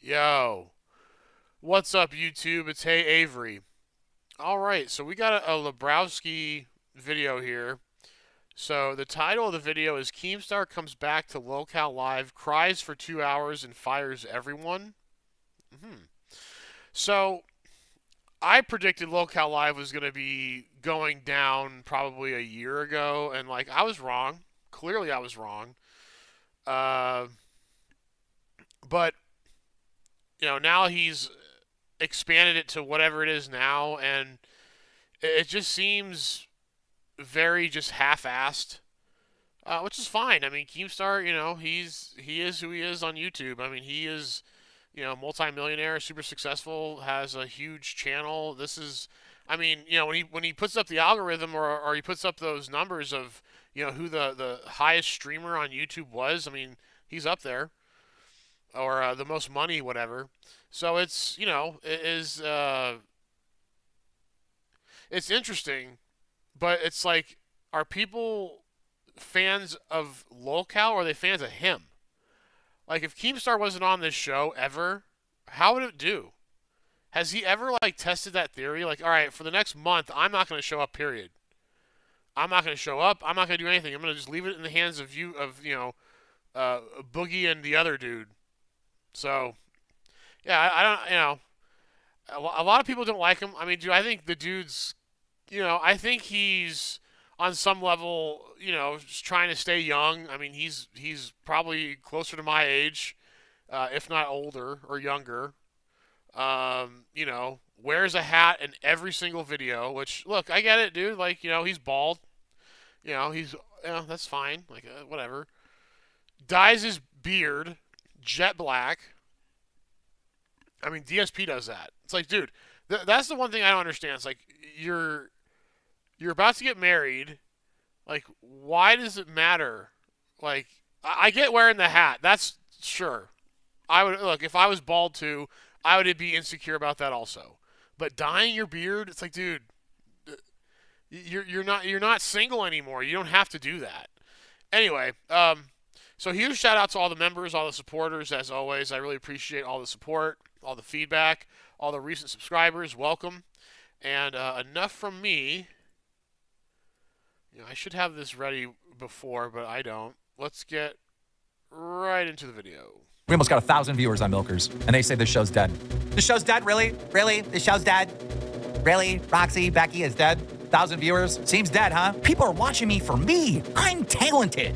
Yo, what's up, YouTube? It's Hey Avery. All right, so we got a Lebrowski video here. So the title of the video is Keemstar comes back to Lolcow Live, cries for 2 hours, and fires everyone. So I predicted Lolcow Live was going to be going down probably a year ago, and like I was wrong. Clearly, I was wrong. Uh, but now he's expanded it to whatever it is now, and it just seems very just half-assed, which is fine. I mean, Keemstar, he is who he is on YouTube. I mean, he is, multi-millionaire, super successful, has a huge channel. This is, I mean, when he puts up the algorithm or he puts up those numbers of who the highest streamer on YouTube was. I mean, he's up there, or the most money, whatever. So it's it's interesting, but it's like, are people fans of Lolcow or are they fans of him? Like, if Keemstar wasn't on this show ever, how would it do? Has he ever like tested that theory? Like, all right, for the next month, I'm not going to show up. Period. I'm not going to show up. I'm not going to do anything. I'm going to just leave it in the hands of Boogie and the other dude. So, yeah, I don't, a lot of people don't like him. I mean, dude, I think the dude's, I think he's on some level, just trying to stay young. I mean, he's probably closer to my age, if not older or younger. Wears a hat in every single video, which, look, I get it, dude. Like, he's bald. That's fine. Like, whatever. Dyes his beard jet black. I mean, DSP does that. It's like, dude, that's the one thing I don't understand. It's like, you're about to get married. Like, why does it matter? Like, I get wearing the hat. That's sure. I would look, if I was bald too, I would be insecure about that also. But dyeing your beard, it's like, dude, you're not single anymore. You don't have to do that. Anyway, so huge shout out to all the members, all the supporters, as always. I really appreciate all the support, all the feedback, all the recent subscribers. Welcome. And enough from me. I should have this ready before, but I don't. Let's get right into the video. We almost got 1,000 viewers on Milkers, and they say this show's dead. This show's dead? Really? Really? This show's dead? Really? Roxy, Becky is dead? 1,000 viewers? Seems dead, huh? People are watching me for me. I'm talented.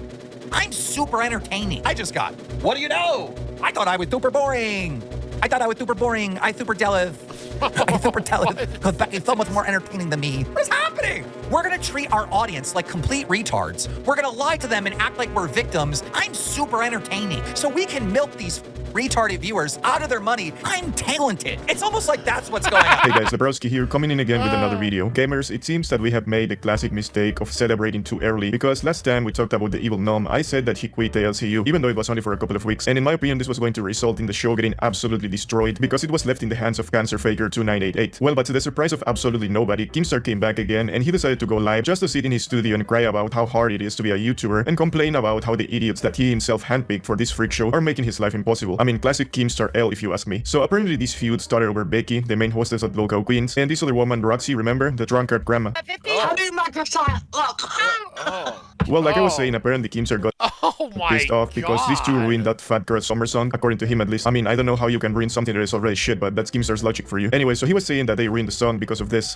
I'm super entertaining. I just got, what do you know? I thought I was super boring. I thought I was super boring. I super jealous. I super jealous because Becky's so much more entertaining than me. What is happening? We're gonna treat our audience like complete retards. We're gonna lie to them and act like we're victims. I'm super entertaining, so we can milk these retarded viewers out of their money. I'm talented. It's almost like that's what's going on. Hey guys, Lebrowski here, coming in again with another video. Gamers, it seems that we have made the classic mistake of celebrating too early, because last time we talked about the evil gnome, I said that he quit the LCU, even though it was only for a couple of weeks, and in my opinion this was going to result in the show getting absolutely destroyed, because it was left in the hands of Cancer Faker 2988. Well, but to the surprise of absolutely nobody, Keemstar came back again, and he decided to go live just to sit in his studio and cry about how hard it is to be a YouTuber, and complain about how the idiots that he himself handpicked for this freak show are making his life impossible. I mean, classic Keemstar L if you ask me. So apparently this feud started over Becky, the main hostess at Lolcow Queens, and this other woman, Roxy, remember? The drunkard grandma. Well, like I was saying, apparently Keemstar got pissed off because these two ruined that fat girl summer song, according to him at least. I mean, I don't know how you can ruin something that is already shit, but that's Keemstar's logic for you. Anyway, so he was saying that they ruined the song because of this.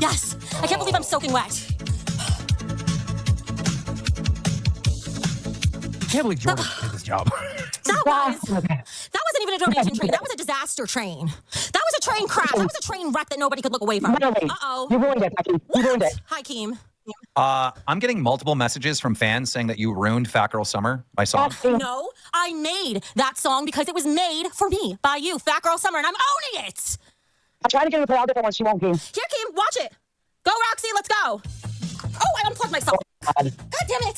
Yes! I can't believe I'm soaking wet. I can't believe Jordan did this job. That wasn't even a donation train. That was a disaster train. That was a train crash. That was a train wreck that nobody could look away from. Uh-oh. You ruined it, Becky. You ruined it. Hi, Keem. I'm getting multiple messages from fans saying that you ruined Fat Girl Summer, my song. No, I made that song because it was made for me by you, Fat Girl Summer, and I'm owning it. I'm trying to get her to play all different ones. She won't, Keem. Here, Keem, watch it. Go, Roxy, let's go. Oh, I unplugged myself. God damn it.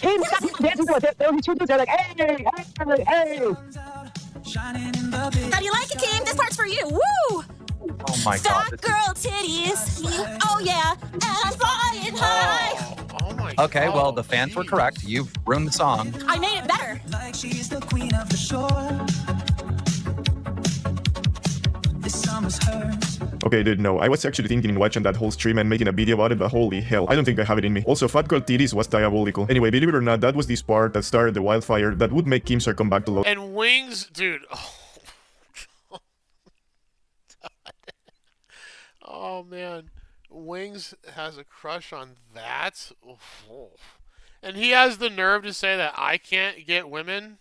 Keem, stop dancing to it. There were two dudes. They're like, hey, hey, hey. How do you like it, Keem? This part's for you. Woo! Oh my god. Fat girl titties. Oh yeah, and I'm flying high. Oh my Okay, well, Oh, the fans were geez. correct. You've ruined the song. I made it better. Like she's the queen of the shore. This summer's hers. Okay, dude, no. I was actually thinking watching that whole stream and making a video about it, but holy hell, I don't think I have it in me. Also, Fat Girl Titties was diabolical. Anyway, believe it or not, that was this part that started the wildfire that would make Keemstar come back to low. And Wings, dude. Oh man, Wings has a crush on that. Oh. And he has the nerve to say that I can't get women.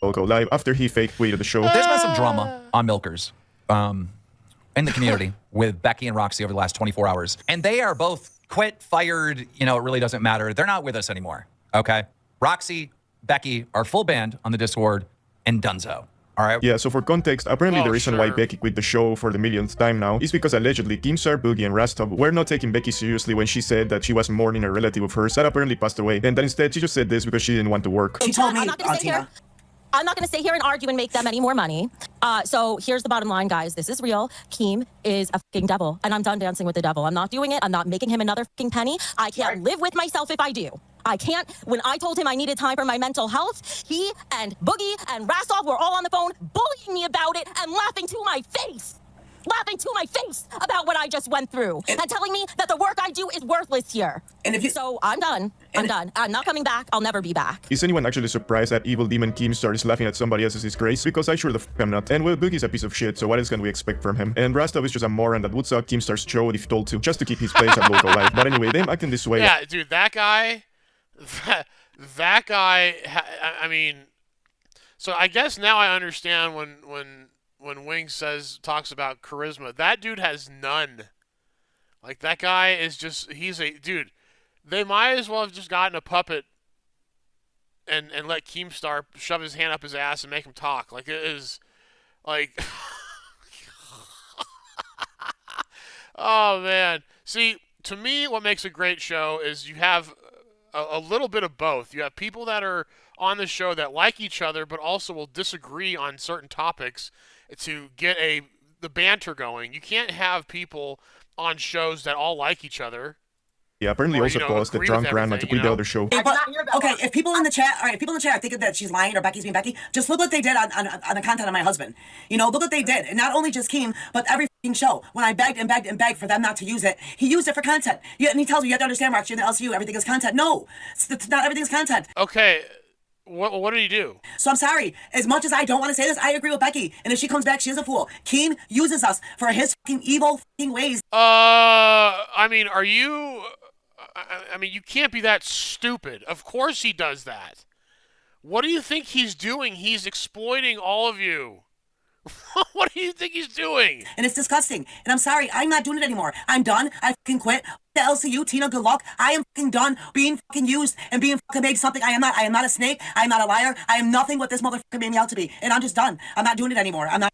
Lolcow live after he fake tweeted the show. There's been some drama on Milkers in the community with Becky and Roxy over the last 24 hours. And they are both quit, fired, you know, it really doesn't matter. They're not with us anymore, okay? Roxy, Becky are full banned on the Discord and Dunzo. All right. Yeah, so for context, apparently the reason why Becky quit the show for the millionth time now is because allegedly Keemstar, Boogie, and Rastov were not taking Becky seriously when she said that she was mourning a relative of hers that apparently passed away, and that instead she just said this because she didn't want to work. She told me, I'm not gonna sit here and argue and make them any more money. So here's the bottom line, guys. This is real. Keem is a fucking devil, and I'm done dancing with the devil. I'm not doing it. I'm not making him another fucking penny. I can't live with myself if I do. I can't. When I told him I needed time for my mental health, he and Boogie and Rastov were all on the phone bullying me about it and laughing to my face. Laughing to my face about what I just went through and telling me that the work I do is worthless here. And if you, So I'm done. I'm done. I'm not coming back. I'll never be back. Is anyone actually surprised that evil demon Keemstar is laughing at somebody else's disgrace? Because I sure the f am not. And well, Boogie's a piece of shit, so what else can we expect from him? And Rastov is just a moron that would suck Keemstar's show if told to, just to keep his place at Lolcow live. But anyway, them acting this way. Yeah, dude, that guy, that guy. I mean, so I guess now I understand when Wings talks about charisma. That dude has none. Like, that guy is just, he's a dude. They might as well have just gotten a puppet and let Keemstar shove his hand up his ass and make him talk. Like, it is like oh man. See, to me what makes a great show is you have a little bit of both. You have people that are on the show that like each other but also will disagree on certain topics to get the banter going. You can't have people on shows that all like each other. Yeah, apparently Or, also caused the drunk grandma to quit the other show. but, okay, if people in the chat, all right, if people in the chat are thinking that she's lying or Becky's being Becky, just look what they did on the content of my husband. You know, look what they did. And not only just Keem, but every f***ing show. When I begged and begged and begged for them not to use it, he used it for content. Yeah, and he tells me, you have to understand, Rox, you're in the LCU, everything is content. No, it's not everything's content. Okay, what did he do? So I'm sorry. As much as I don't want to say this, I agree with Becky. And if she comes back, she is a fool. Keem uses us for his fucking evil fucking ways. I mean, are you... I mean, you can't be that stupid. Of course he does that. What do you think he's doing? He's exploiting all of you. What do you think he's doing? And it's disgusting. And I'm sorry, I'm not doing it anymore. I'm done. I fucking quit. The LCU, Tina, good luck. I am fucking done being fucking used and being fucking made something I am not. I am not a snake. I am not a liar. I am nothing what this motherfucker made me out to be. And I'm just done. I'm not doing it anymore. I'm not.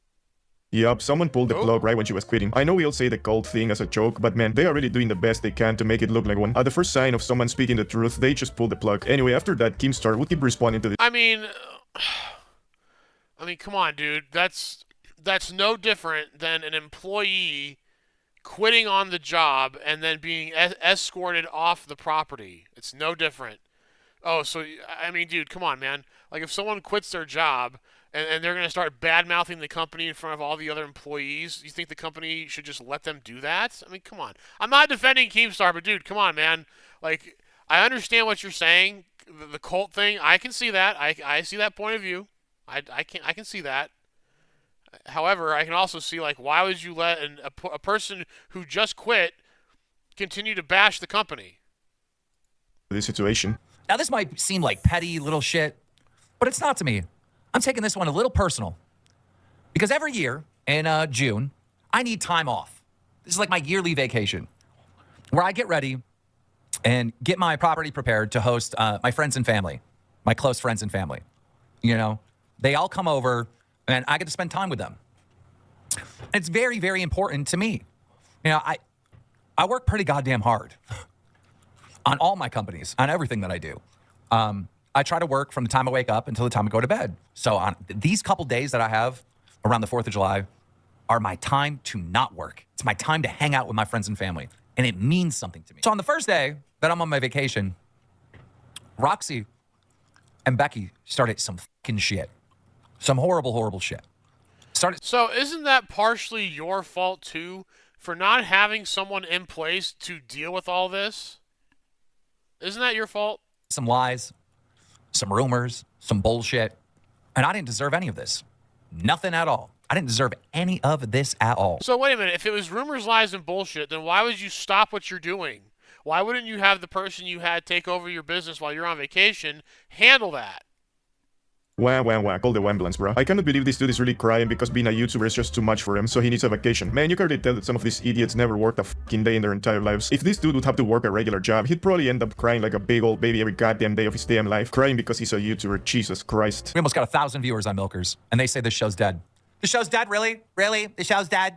Yup, someone pulled the plug right when she was quitting. I know we all say the cult thing as a joke, but man, they are really doing the best they can to make it look like one. At the first sign of someone speaking the truth, they just pull the plug. Anyway, after that, Keemstar would keep responding to the— I mean, come on, dude. That's no different than an employee quitting on the job and then being escorted off the property. It's no different. Oh, so, I mean, dude, come on, man. Like, if someone quits their job and they're going to start bad-mouthing the company in front of all the other employees, you think the company should just let them do that? I mean, come on. I'm not defending Keemstar, but, dude, come on, man. Like, I understand what you're saying. The cult thing, I can see that. I see that point of view. I can see that. However, I can also see, like, why would you let a person who just quit continue to bash the company? this situation. Now, this might seem like petty little shit, but it's not to me. I'm taking this one a little personal because every year in June, I need time off. This is like my yearly vacation where I get ready and get my property prepared to host my friends and family, my close friends and family. You know, they all come over and I get to spend time with them. It's very, very important to me. You know, I work pretty goddamn hard on all my companies, on everything that I do. I try to work from the time I wake up until the time I go to bed. So on these couple days that I have around the 4th of July, are my time to not work. It's my time to hang out with my friends and family. And it means something to me. So on the first day that I'm on my vacation, Roxy and Becky started some fucking shit. Some horrible, horrible shit. So isn't that partially your fault too for not having someone in place to deal with all this? Isn't that your fault? Some lies, some rumors, some bullshit. And I didn't deserve any of this. Nothing at all. I didn't deserve any of this at all. So wait a minute. If it was rumors, lies, and bullshit, then why would you stop what you're doing? Why wouldn't you have the person you had take over your business while you're on vacation handle that? Wah, wah, wah, call the ambulance, bro. I cannot believe this dude is really crying because being a YouTuber is just too much for him, so he needs a vacation. Man, you can already tell that some of these idiots never worked a fucking day in their entire lives. If this dude would have to work a regular job, he'd probably end up crying like a big old baby every goddamn day of his damn life. Crying because he's a YouTuber. Jesus Christ. We almost got 1,000 viewers on Milkers, and they say this show's dead. The show's dead? Really? Really? The show's dead?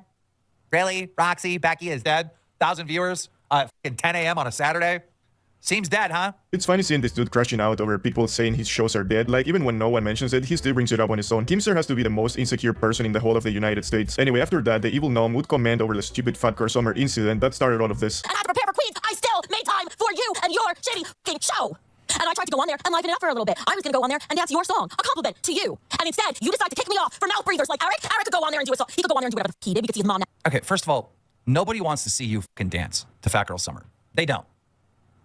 Really? Roxy, Becky is dead? 1,000 viewers? Fucking 10 a.m. on a Saturday? Seems dead, huh? It's funny seeing this dude crashing out over people saying his shows are dead. Like, even when no one mentions it, he still brings it up on his own. Keemstar has to be the most insecure person in the whole of the United States. Anyway, after that, the evil gnome would comment over the stupid Fat Car Summer incident that started all of this. And I had to prepare for Queens. I still made time for you and your shitty fucking show. And I tried to go on there and liven it up for a little bit. I was going to go on there and dance your song, a compliment to you. And instead, you decide to kick me off for mouth breathers like Eric. Eric could go on there and do a song. He could go on there and do whatever he did because he's mom now. Okay, first of all, nobody wants to see you fucking dance to Fat Girl Summer. They don't.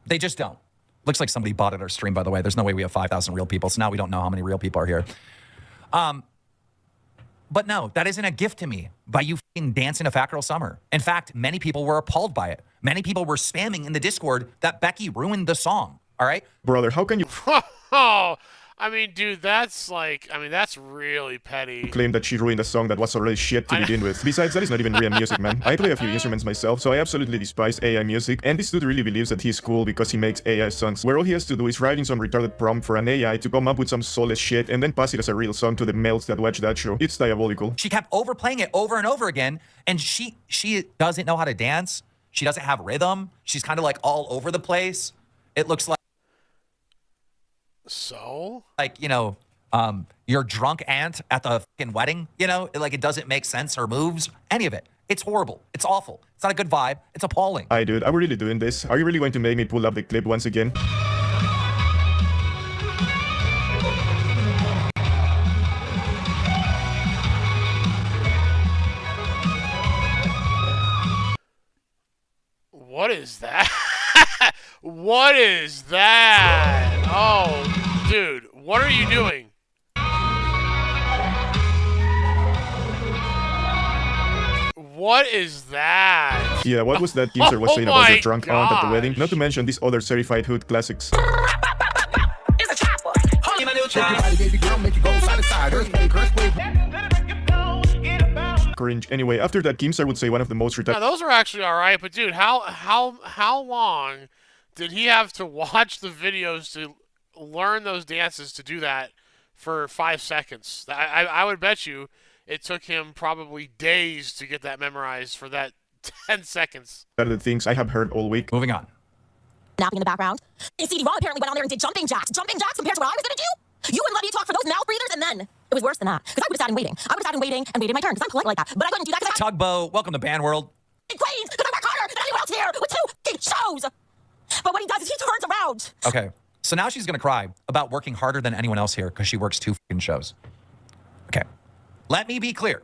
They just don't. Looks like somebody bought at our stream, by the way. There's no way we have 5,000 real people, so now we don't know how many real people are here. But no, that isn't a gift to me by you fucking dancing to Fat Girl Summer. In fact, many people were appalled by it. Many people were spamming in the Discord that Becky ruined the song, all right? Brother, how can you Oh, I mean, dude, that's like, I mean, that's really petty. claim that she ruined a song that was already shit to begin with? Besides, that is not even real music, man. I play a few instruments myself, so I absolutely despise AI music, and this dude really believes that he's cool because he makes AI songs, where all he has to do is write in some retarded prompt for an AI to come up with some soulless shit and then pass it as a real song to the melts that watch that show. It's diabolical. She kept overplaying it over and over again, and she doesn't know how to dance. She doesn't have rhythm. She's kind of like all over the place. It looks So? like, you know, your drunk aunt at the fucking wedding, you know? Like, it doesn't make sense, her moves, any of it. It's horrible. It's awful. It's not a good vibe. It's appalling. Hi, dude, are we really doing this? Are you really going to make me pull up the clip once again? What is that? What is that? Oh, dude, what are you doing? What is that? Yeah, what was that Keemstar was Oh saying about my the drunk aunt at the wedding? gosh. Not to mention these other certified hood classics. Cringe. Anyway, after that, Keemstar would say one of the most Now, retarded those are actually all right, but dude, how long did he have to watch the videos to learn those dances to do that for 5 seconds? I would bet you it took him probably days to get that memorized for that 10 seconds. things I have heard all week. Moving on. Napping in the background. And CD Raw apparently went on there and did jumping jacks. Jumping jacks compared to what I was going to do? You wouldn't let me talk for those mouth breathers, and then it was worse than that. Because I would have sat and waiting. I would have sat and waiting and waited my turn because I'm polite like that. But I couldn't do that because I Tugboat, welcome to Band World. in Queens because I work harder than anyone else here with 2 fucking shows. But what he does is he turns around. Okay, so now she's gonna cry about working harder than anyone else here because she works 2 fucking shows. Okay, let me be clear.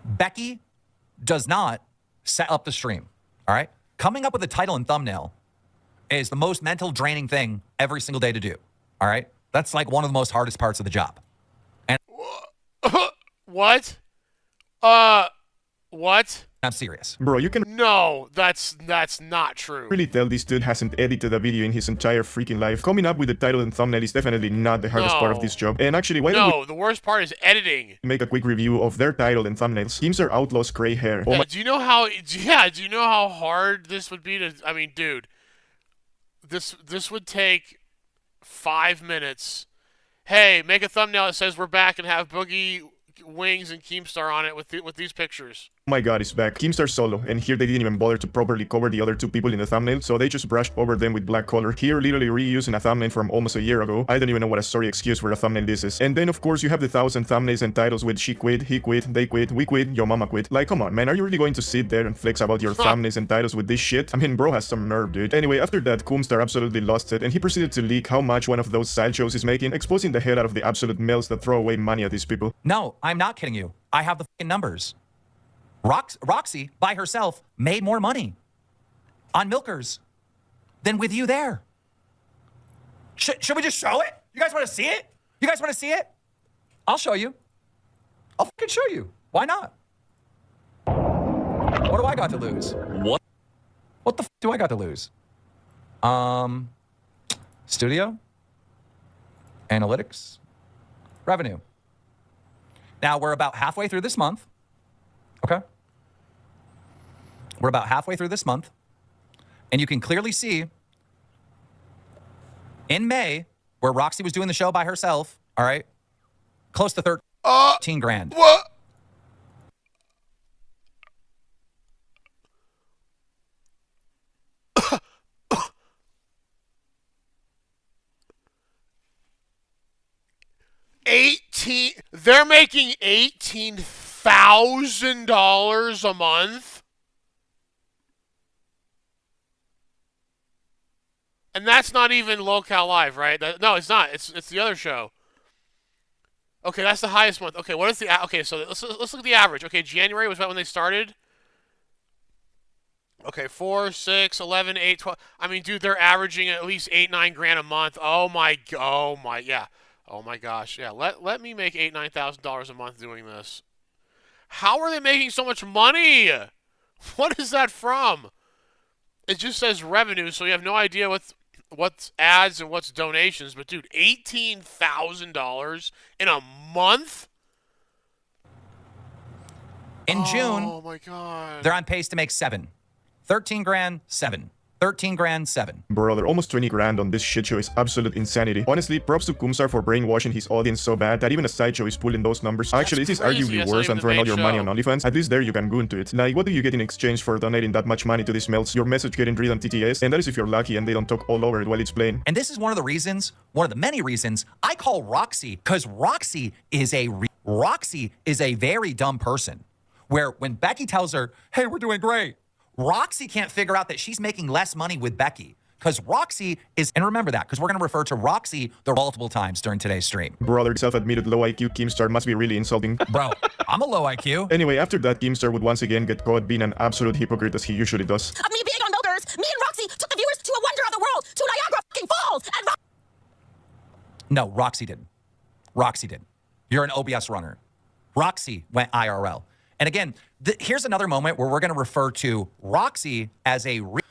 Becky does not set up the stream, all right? Coming up with a title and thumbnail is the most mental draining thing every single day to do, all right? That's like one of the most hardest parts of the job. What? What? I'm serious. Bro, you can No, that's not true. really tell this dude hasn't edited a video in his entire freaking life. Coming up with the title and thumbnail is definitely not the hardest part of No. this job. And actually, why don't No, the worst part is editing. we make a quick review of their title and thumbnails? Keemstar outlaws gray hair. Oh Yeah, my do you know how? Yeah, do you know how hard this would be to? I mean, dude, this would take 5 minutes. Hey, make a thumbnail that says we're back and have Boogie Wings and Keemstar on it with these pictures. my god, it's back. Keemstar solo, and here they didn't even bother to properly cover the other two people in the thumbnail, so they just brushed over them with black color. Here, literally reusing a thumbnail from almost a year ago. I don't even know what a sorry excuse for a thumbnail this is. And then of course you have the 1,000 thumbnails and titles with she quit, he quit, they quit, we quit, your mama quit. Like, come on, man, are you really going to sit there and flex about your thumbnails and titles with this shit? I mean, bro has some nerve, dude. Anyway, after that, Keemstar absolutely lost it, and he proceeded to leak how much one of those sideshows is making, exposing the hell out of the absolute males that throw away money at these people. No, I'm not kidding you. I have the fucking numbers. Roxy, by herself, made more money on milkers than with you there. Should we just show it? You guys want to see it? You guys want to see it? I'll show you. I'll fucking show you. Why not? What do I got to lose? What the f do I got to lose? Studio, analytics, revenue. Now we're about halfway through this month. Okay. We're about halfway through this month. And you can clearly see in May, where Roxy was doing the show by herself, all right, close to 13 grand. What? They're making $18,000 a month, and that's not even Lolcow Live, right? No, it's not. It's the other show. Okay, that's the highest month. Okay, what is the okay? So let's look at the average. Okay, January was about when they started. Okay, 4, 6, 11, 8, 12. I mean, dude, they're averaging at least 8, 9 grand a month. Oh my, yeah. Oh my gosh, yeah. Let me make $8,000, $9,000 a month doing this. How are they making so much money? What is that from? It just says revenue, so you have no idea what's ads and what's donations. But dude, $18,000 in a month? In June, oh my god, they're on pace to make 7. 13 grand, 7. 13 grand, 7. Brother, almost 20 grand on this shit show is absolute insanity. Honestly, props to Keemstar for brainwashing his audience so bad that even a sideshow is pulling those numbers. Actually, this is arguably worse than throwing all your money on OnlyFans. At least there you can go into it. Like, what do you get in exchange for donating that much money to these melts? Your message getting read on TTS, and that is if you're lucky and they don't talk all over it while it's playing. And this is one of the reasons, one of the many reasons, I call Roxy, because Roxy is a very dumb person. Where when Becky tells her, hey, we're doing great, Roxy can't figure out that she's making less money with Becky. Because Roxy is, and remember that, because we're going to refer to Roxy the multiple times during today's stream. Brother, self-admitted low IQ Keemstar must be really insulting. Bro, I'm a low IQ. Anyway, after that, Keemstar would once again get caught being an absolute hypocrite as he usually does. Of me being on Milkers, me and Roxy took the viewers to a wonder of the world, to Niagara fucking Falls, and No, Roxy didn't. Roxy didn't. You're an OBS runner. Roxy went IRL. And again, here's another moment where we're going to refer to Roxy as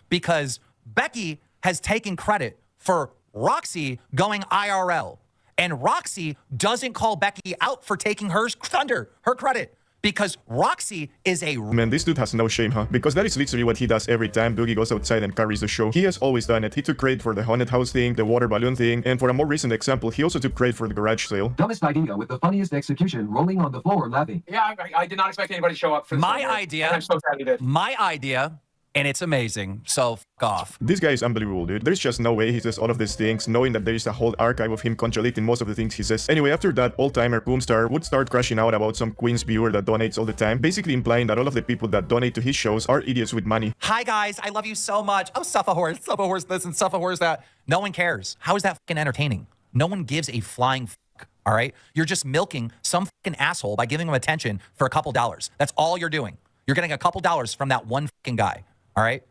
because Becky has taken credit for Roxy going IRL. And Roxy doesn't call Becky out for taking her thunder, her credit. Because Roxy is Man, this dude has no shame, huh? Because that is literally what he does every time Boogie goes outside and carries the show. He has always done it. He took credit for the haunted house thing, the water balloon thing, and for a more recent example, he also took credit for the garage sale. Dumbest idea with the funniest execution, rolling on the floor laughing. Yeah, I did not expect anybody to show up for this. My idea. And I'm so sad he did. My idea, and it's amazing. So f off. This guy is unbelievable, dude. There's just no way he says all of these things, knowing that there is a whole archive of him contradicting most of the things he says. Anyway, after that, old-timer Keemstar would start crashing out about some Queen's viewer that donates all the time, basically implying that all of the people that donate to his shows are idiots with money. Hi, guys. I love you so much. Oh, suffer horse this and suffer horse that. No one cares. How is that fucking entertaining? No one gives a flying fuck, all right? You're just milking some fucking asshole by giving him attention for a couple dollars. That's all you're doing. You're getting a couple dollars from that one fucking guy, all right?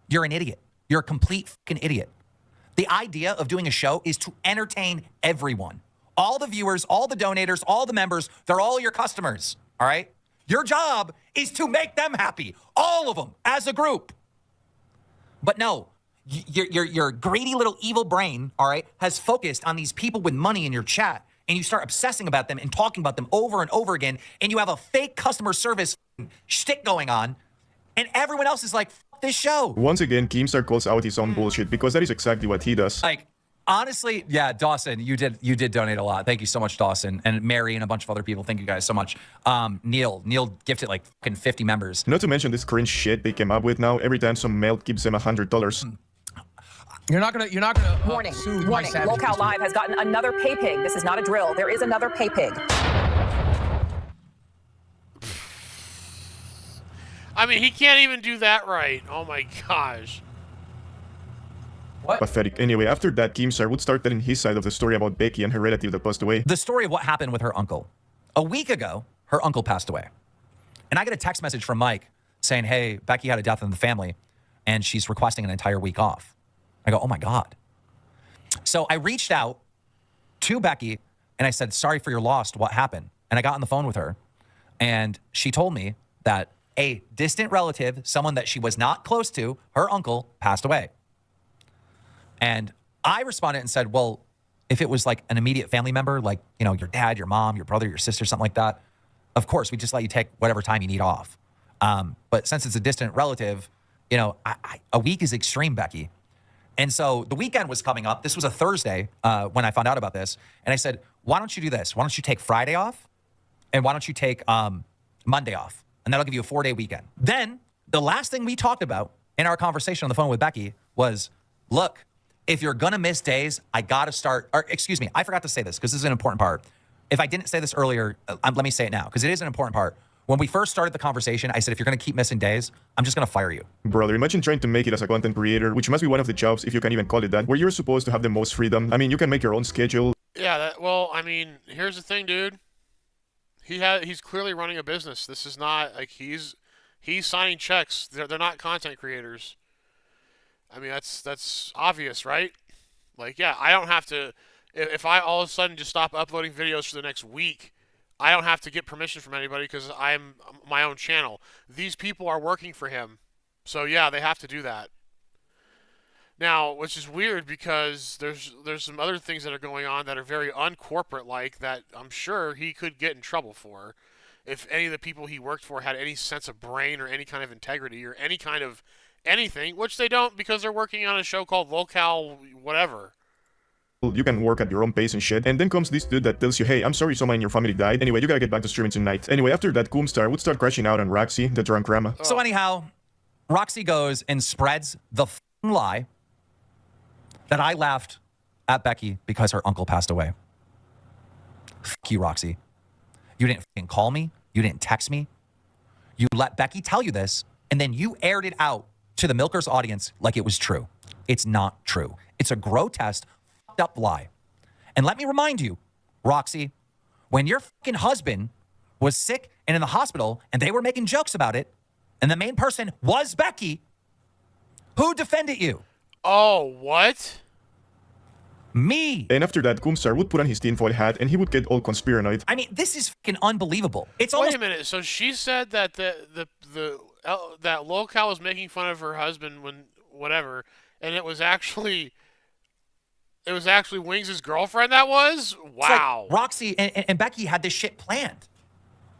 You're an idiot. You're a complete fucking idiot. The idea of doing a show is to entertain everyone. All the viewers, all the donators, all the members, they're all your customers, all right? Your job is to make them happy, all of them, as a group. But no, your greedy little evil brain, all right, has focused on these people with money in your chat, and you start obsessing about them and talking about them over and over again, and you have a fake customer service shtick going on, and everyone else is like, this show. Once again, Keemstar calls out his own bullshit because that is exactly what he does. Like, Honestly, yeah, Dawson, you did donate a lot. Thank you so much, Dawson, and Mary and a bunch of other people. Thank you guys so much. Neil gifted like fucking 50 members. Not to mention this cringe shit they came up with now. Every time some melt gives them $100. You're not gonna Warning, sue warning. my savage Lolcow Live has gotten another pay pig. This is not a drill. There is another pay pig. I mean, he can't even do that right. Oh my gosh. What? Pathetic. Anyway, after that, Keemstar would start telling his side of the story about Becky and her relative that passed away. The story of what happened with her uncle. A week ago, her uncle passed away. And I get a text message from Mike saying, hey, Becky had a death in the family, and she's requesting an entire week off. I go, oh my God. So I reached out to Becky, and I said, sorry for your loss. What happened? And I got on the phone with her, and she told me that a distant relative, someone that she was not close to, her uncle, passed away. And I responded and said, well, if it was like an immediate family member, like, you know, your dad, your mom, your brother, your sister, something like that, of course, we just let you take whatever time you need off. But since it's a distant relative, you know, a week is extreme, Becky. And so the weekend was coming up. This was a Thursday when I found out about this. And I said, why don't you do this? Why don't you take Friday off? And why don't you take Monday off? And that'll give you a 4-day weekend. Then the last thing we talked about in our conversation on the phone with Becky was, look, if you're gonna miss days, I gotta start, or excuse me, I forgot to say this because this is an important part. If I didn't say this earlier, let me say it now because it is an important part. When we first started the conversation, I said, if you're gonna keep missing days, I'm just gonna fire you. Brother, imagine trying to make it as a content creator, which must be one of the jobs, if you can even call it that, where you're supposed to have the most freedom. I mean, you can make your own schedule. Yeah, well, I mean, here's the thing, dude. He's clearly running a business. This is not, like, he's signing checks. They're not content creators. I mean, that's obvious, right? Like, yeah, I don't have to, if I all of a sudden just stop uploading videos for the next week, I don't have to get permission from anybody because I'm my own channel. These people are working for him. So, yeah, they have to do that. Now, which is weird because there's some other things that are going on that are very uncorporate-like that I'm sure he could get in trouble for if any of the people he worked for had any sense of brain or any kind of integrity or any kind of anything, which they don't because they're working on a show called Lolcow whatever. You can work at your own pace and shit. And then comes this dude that tells you, hey, I'm sorry someone in your family died. Anyway, you gotta get back to streaming tonight. Anyway, after that, Keemstar would start crashing out on Roxy, the drunk grandma. So anyhow, Roxy goes and spreads the f***ing lie that I laughed at Becky because her uncle passed away. F*** you, Roxy. You didn't f***ing call me. You didn't text me. You let Becky tell you this, and then you aired it out to the Milkers audience like it was true. It's not true. It's a grotesque, f***ed up lie. And let me remind you, Roxy, when your f***ing husband was sick and in the hospital and they were making jokes about it, and the main person was Becky, who defended you? Oh, what? Me. And after that, Keemstar would put on his tinfoil hat and he would get all conspiranoid. I mean, this is fucking unbelievable. It's Wait almost... a minute. So she said that that Lolcow was making fun of her husband when whatever, and it was actually Wings' girlfriend that was? Wow. Like Roxy and Becky had this shit planned.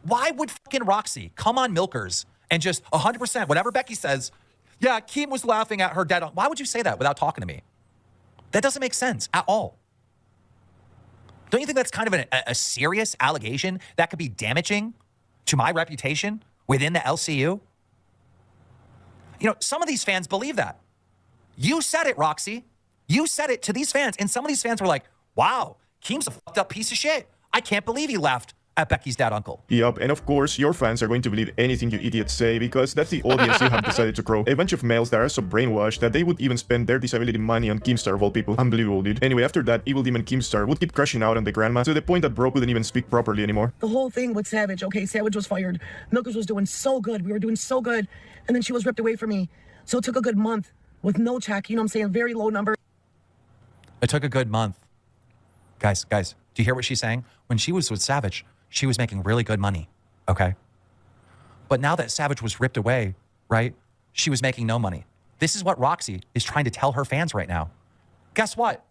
Why would fucking Roxy come on Milkers and just 100%, whatever Becky says, yeah, Keem was laughing at her dead. Why would you say that without talking to me? That doesn't make sense at all. Don't you think that's kind of a serious allegation that could be damaging to my reputation within the LCU? You know, some of these fans believe that. You said it, Roxy. You said it to these fans. And some of these fans were like, wow, Keem's a fucked up piece of shit. I can't believe he laughed at Becky's dead uncle. Yup, and of course, your fans are going to believe anything you idiots say because that's the audience you have decided to grow. A bunch of males that are so brainwashed that they would even spend their disability money on Keemstar of all people. Unbelievable, dude. Anyway, after that, evil demon Keemstar would keep crashing out on the grandma to the point that Bro couldn't even speak properly anymore. The whole thing with Savage, okay, Savage was fired. Milkers was doing so good. We were doing so good. And then she was ripped away from me. So it took a good month with no check, you know what I'm saying? Very low number. It took a good month. Guys, do you hear what she's saying? When she was with Savage, she was making really good money, okay? But now that Savage was ripped away, right, she was making no money. This is what Roxy is trying to tell her fans right now. Guess what?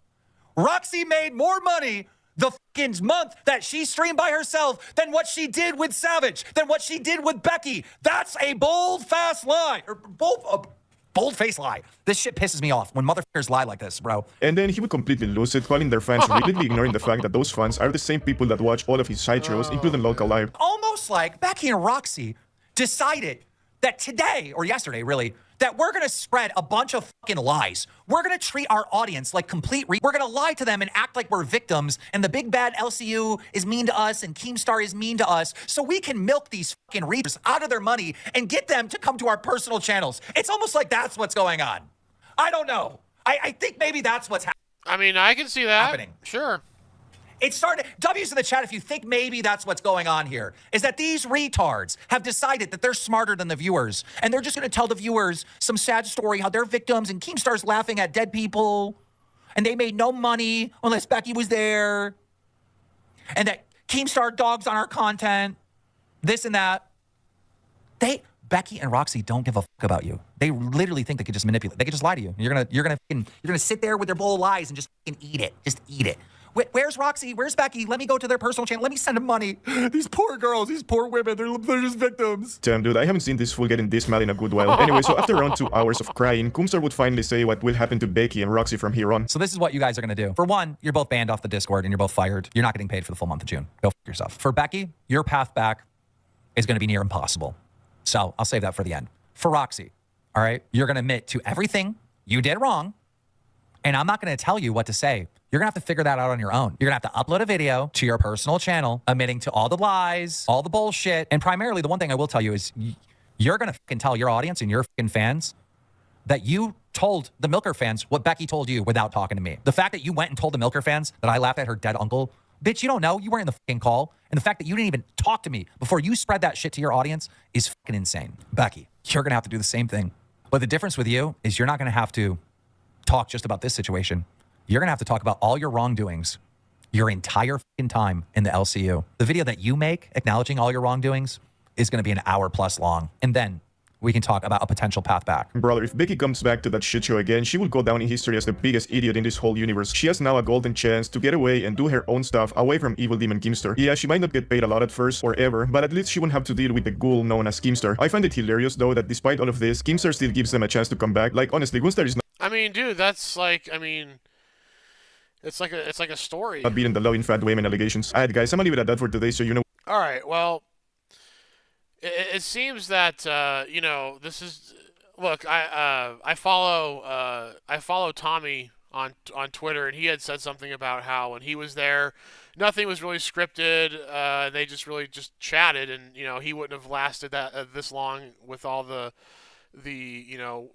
Roxy made more money the fucking month that she streamed by herself than what she did with Savage, than what she did with Becky. That's a bold, fast lie. Or bold, Bold-faced lie. This shit pisses me off when motherfuckers lie like this, bro. And then he would completely lose it, calling their fans repeatedly ignoring the fact that those fans are the same people that watch all of his side shows, including Lolcow Live. Almost like Becky and Roxy decided that today, or yesterday really, that we're gonna spread a bunch of fucking lies. We're gonna treat our audience like we're gonna lie to them and act like we're victims, and the big bad LCU is mean to us and Keemstar is mean to us, so we can milk these fucking readers out of their money and get them to come to our personal channels. It's almost like that's what's going on. I don't know. I think maybe that's what's happening. I mean, I can see that. Happening. Sure. It started, W's in the chat if you think maybe that's what's going on here, is that these retards have decided that they're smarter than the viewers, and they're just going to tell the viewers some sad story, how they're victims, and Keemstar's laughing at dead people, and they made no money unless Becky was there, and that Keemstar dogs on our content, this and that. Becky and Roxy don't give a fuck about you. They literally think they could just manipulate. They could just lie to you. You're gonna sit there with their bowl of lies and just eat it. Just eat it. Where's Roxy? Where's Becky? Let me go to their personal channel. Let me send them money. These poor girls, these poor women, they're just victims. Damn, dude, I haven't seen this fool getting this mad in a good while. Anyway, so after around 2 hours of crying, Keemstar would finally say what will happen to Becky and Roxy from here on. So this is what you guys are gonna do. For one, you're both banned off the Discord and you're both fired. You're not getting paid for the full month of June. Go fuck yourself. For Becky, your path back is gonna be near impossible. So I'll save that for the end. For Roxy, all right, you're gonna admit to everything you did wrong, and I'm not gonna tell you what to say. You're gonna have to figure that out on your own. You're gonna have to upload a video to your personal channel, admitting to all the lies, all the bullshit, and primarily the one thing I will tell you is you're gonna fucking tell your audience and your fucking fans that you told the Milker fans what Becky told you without talking to me. The fact that you went and told the Milker fans that I laughed at her dead uncle, bitch, you don't know. You weren't in the fucking call. And the fact that you didn't even talk to me before you spread that shit to your audience is fucking insane. Becky, you're gonna have to do the same thing. But the difference with you is you're not gonna have to talk just about this situation. You're gonna have to talk about all your wrongdoings your entire fucking time in the LCU. The video that you make acknowledging all your wrongdoings is gonna be an hour plus long. And then we can talk about a potential path back. Brother, if Becky comes back to that shit show again, she will go down in history as the biggest idiot in this whole universe. She has now a golden chance to get away and do her own stuff away from evil demon Keemstar. Yeah, she might not get paid a lot at first or ever, but at least she won't have to deal with the ghoul known as Keemstar. I find it hilarious though that despite all of this, Keemstar still gives them a chance to come back. Like honestly, Gunstar is not I mean, dude, that's like, I mean, it's like a story. beating the loving fat women allegations. Alright guys, I'm gonna leave it at that for today so you know. All right, well, it seems that you know, this is look. I follow Tommy on Twitter, and he had said something about how when he was there, nothing was really scripted. They just really just chatted, and you know, he wouldn't have lasted that this long with all the you know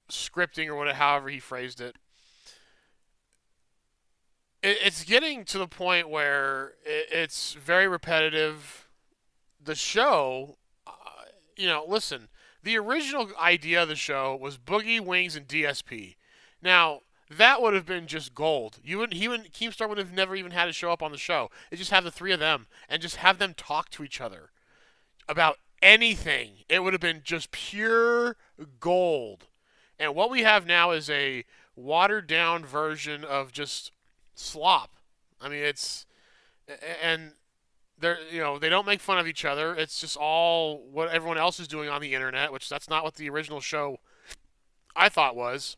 scripting or whatever, however he phrased it. It's getting to the point where it's very repetitive. The show, you know, listen, the original idea of the show was Boogie, Wings, and DSP. Now, that would have been just gold. Keemstar would have never even had to show up on the show. It just have the three of them and just have them talk to each other about anything. It would have been just pure gold. And what we have now is a watered-down version of just slop. I mean, and they're, you know, they don't make fun of each other. It's just all what everyone else is doing on the internet, which that's not what the original show I thought was.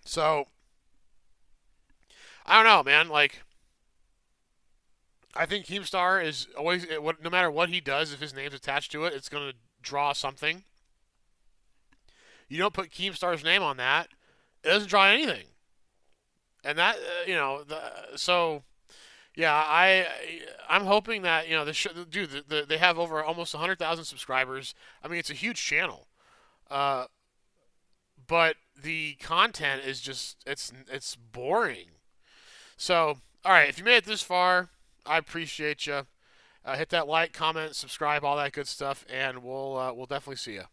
So I don't know, man. Like, I think Keemstar is always, no matter what he does, if his name's attached to it, it's going to draw something. You don't put Keemstar's name on that, it doesn't draw anything. And that, you know, so. Yeah, I'm hoping that, you know, dude, they have over almost 100,000 subscribers. I mean, it's a huge channel, but the content is just it's boring. So, all right, if you made it this far, I appreciate you. Hit that like, comment, subscribe, all that good stuff, and we'll definitely see you.